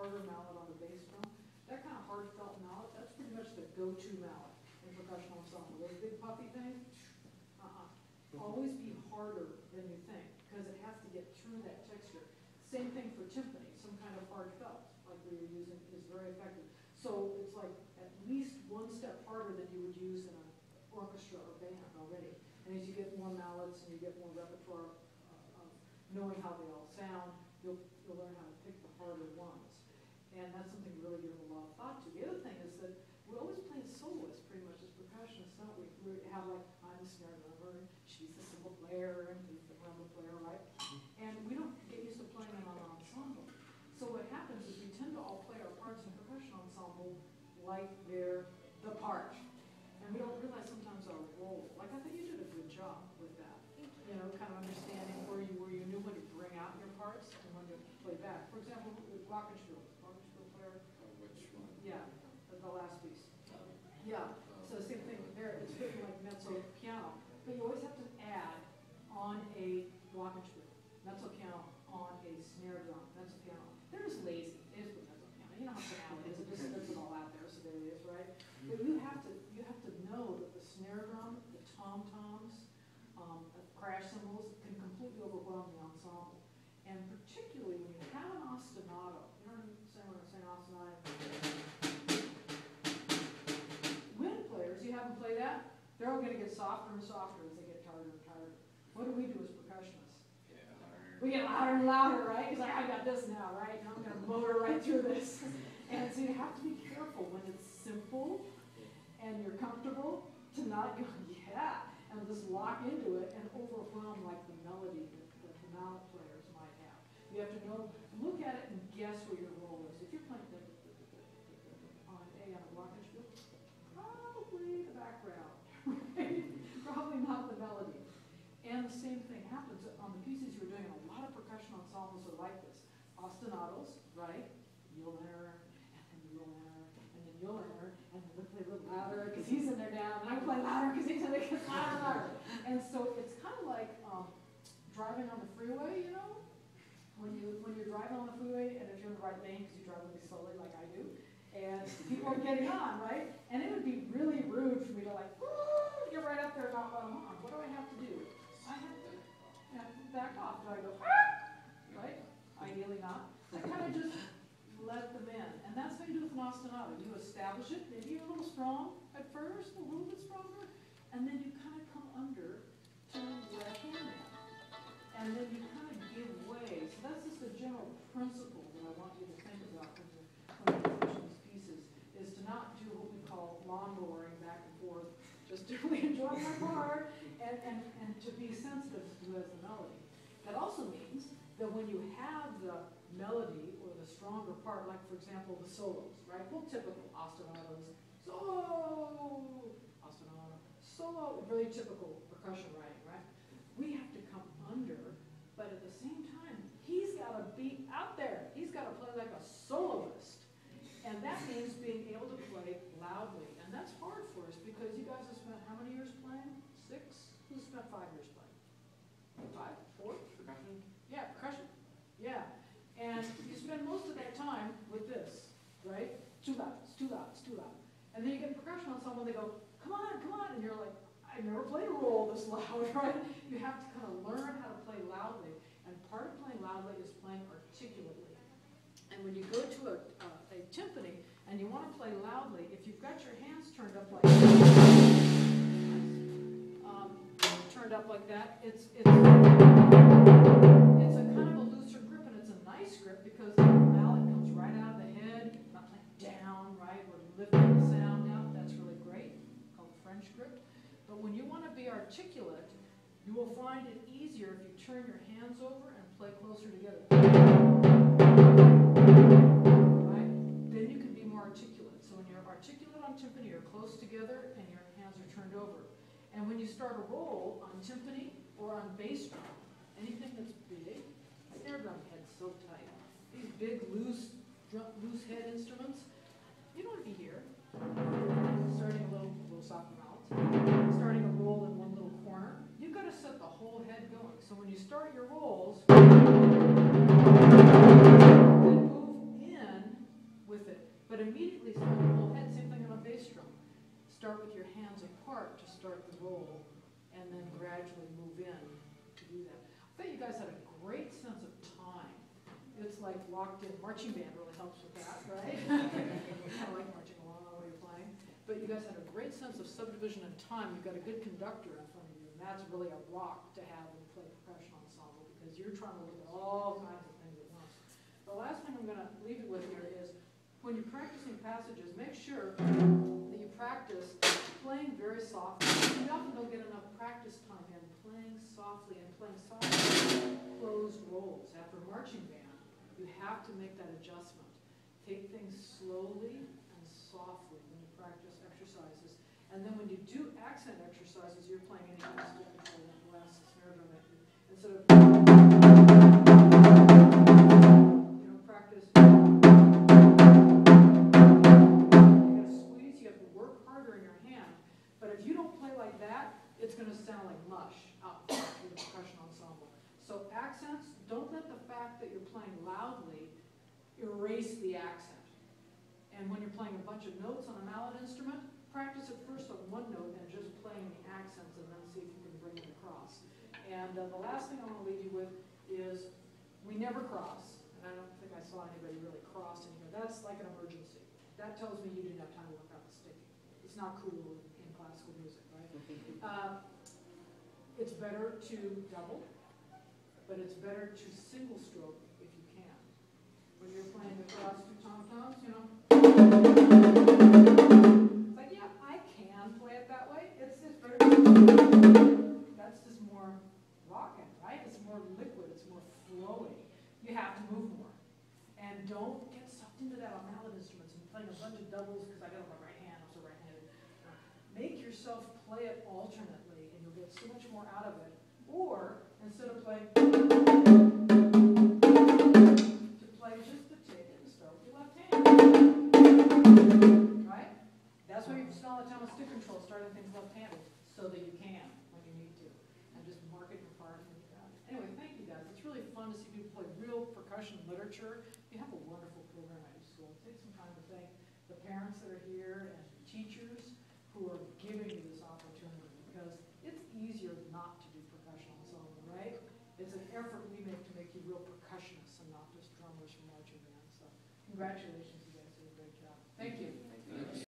harder mallet on the bass drum. That kind of heartfelt mallet, that's pretty much the go-to mallet in percussion ensemble. Those big puffy things, always be harder than you think, because it has to get through that texture. Same thing for timpani, some kind of hard felt, like we were using, is very effective. So it's like at least one step harder than you would use in an orchestra or band already. And as you get more mallets and you get more repertoire of knowing how they all sound, you'll learn how to pick the harder ones. And that's something you really give a lot of thought to. The other thing is that we're always playing soloists pretty much as percussionists, don't we? We have like, I'm the snare drummer, she's the cymbal player, and he's the drum player, right? And we don't get used to playing in an ensemble. So what happens is we tend to all play our parts in percussion ensemble like they're the part. And we don't realize sometimes our role. Like, I think you did a good job with that. You know, kind of understanding where you knew when to bring out your parts and when to play back. For example, with glockenspiel player. Which one? Yeah, the last piece. Yeah, so same thing there. It's written like mezzo piano, but you always have to add on a glockenspiel, mezzo piano on a snare drum, mezzo piano. They're just lazy. They just put mezzo piano. You know how piano is. It just puts it all out there, so there it is, right? But you have to know that the snare drum, the tom-toms, crash cymbals can completely overwhelm the ensemble. And particularly when you have an ostinato, you know what I'm saying when I'm saying ostinato? Wind players, you have them play that, they're all going to get softer and softer as they get tighter and tighter. What do we do as percussionists? Yeah, We get louder and louder, right? It's like, I got this now, right? Now I'm going to motor right through this. And so you have to be careful when it's simple and you're comfortable to not go, yeah, and just lock into it and overwhelm like the melody that the mallet players might have. You have to know, look at it and guess where your role is. If you're playing on a glockenspiel, probably the background, right? Probably not the melody. And the same thing happens on the pieces you're doing. A lot of percussion ensembles are like this. Ostinatos, right? You'll enter, and then you'll enter, and then you'll enter, and then they'll play a little louder because he's in there down, and I play louder because he's in there, gets louder and louder. And so it's kind of like driving on the freeway, you know? When you're driving on the freeway, and if you're in the right lane, because you drive really slowly like I do, and people are getting on, right? And it would be really rude for me to like, get right up there and not let them on. What do I have to do? I have to back off. Do I go, right? Ideally not. I kind of just let them in. And that's how you do with an ostinato. You establish it, maybe you're a little strong at first, a little bit stronger, and then you kind of come under to let hand in. And then you kind of give way. So that's just the general principle that I want you to think about when you're finishing these pieces, is to not do what we call lawnmowering back and forth, just to really enjoy my part, and to be sensitive to the melody. That also means that when you have the melody or the stronger part, like for example the solos, right? Well, typical ostinatos, solo, ostinato, solo, very typical percussion writing, right? We have to come under, but at the same time, he's got to be out there. He's got to play like a soloist. And that means being able to play loudly. And that's hard for us because you guys have spent how many years playing? 6? Who's spent 5 years playing? 5? 4? Percussion? Yeah, percussion. Yeah. And you spend most of that time with this, right? It's too loud, it's too loud, it's too loud. And then you get percussion on someone, they go, come on, and you're like, I never played a roll this loud, right? You have to kind of learn how to play loudly. And part of playing loudly is playing articulately. And when you go to a timpani and you want to play loudly, if you've got your hands turned up like that, it's a kind of a looser grip, and it's a nice grip because the mallet comes right out of the head, not playing down, right? We're lifting the sound out. That's really great, called French grip. But when you want to be articulate, you will find it easier if you turn your hands over and play closer together. Right? Then you can be more articulate. So when you're articulate on timpani, you're close together and your hands are turned over. And when you start a roll on timpani or on bass drum, anything that's big, snare drum head's so tight. These big loose head instruments, you don't want to be here. Starting a little softer mouth, starting a roll in one little corner. You've got to set the whole head going. So when you start your rolls, then move in start the roll and then gradually move in to do that. I bet you guys had a great sense of time. It's like locked in. Marching band really helps with that, right? I like marching along while you're playing. But you guys had a great sense of subdivision and time. You've got a good conductor in front of you, and that's really a rock to have when you play percussion ensemble, because you're trying to look at all kinds of things at once. The last thing I'm going to leave you with here is, when you're practicing passages, make sure that you practice playing very softly. You often don't get enough practice time in playing softly and playing softly closed rolls. After marching band, you have to make that adjustment. Take things slowly and softly when you practice exercises. And then when you do accent exercises, you're playing any kind of step control, blast, snare drum, instead of, practice. It's going to sound like mush out through the percussion ensemble. So accents, don't let the fact that you're playing loudly erase the accent. And when you're playing a bunch of notes on a mallet instrument, practice at first on one note and just playing the accents, and then see if you can bring it across. And the last thing I want to leave you with is, we never cross. And I don't think I saw anybody really cross in here. That's like an emergency. That tells me you didn't have time to work out the sticking. It's not cool in classical music, right? It's better to double, but it's better to single stroke if you can. When you're playing across two tom-toms, it's like, yeah, I can play it that way. It's just better. That's just more rocking, right? It's more liquid. It's more flowing. You have to move more. And don't get sucked into that on mallet instruments and playing a bunch of doubles because I got my right hand, I'm so right-handed. Make yourself play it alternately, and you'll get so much more out of it. Or, instead of playing, to play just the tick and start with your left hand. Right? That's why you spend all the time on stick control, starting things left-handed, so that you can when you need to. And just mark it in your part when you got it. Anyway, thank you guys. It's really fun to see people play real percussion literature. You have a wonderful program at your school. Take some time to thank the parents that are here and teachers who are giving you this opportunity, because it's easier not to do percussion ensemble, right? It's an effort we make to make you real percussionists and not just drummers from marching band. So congratulations.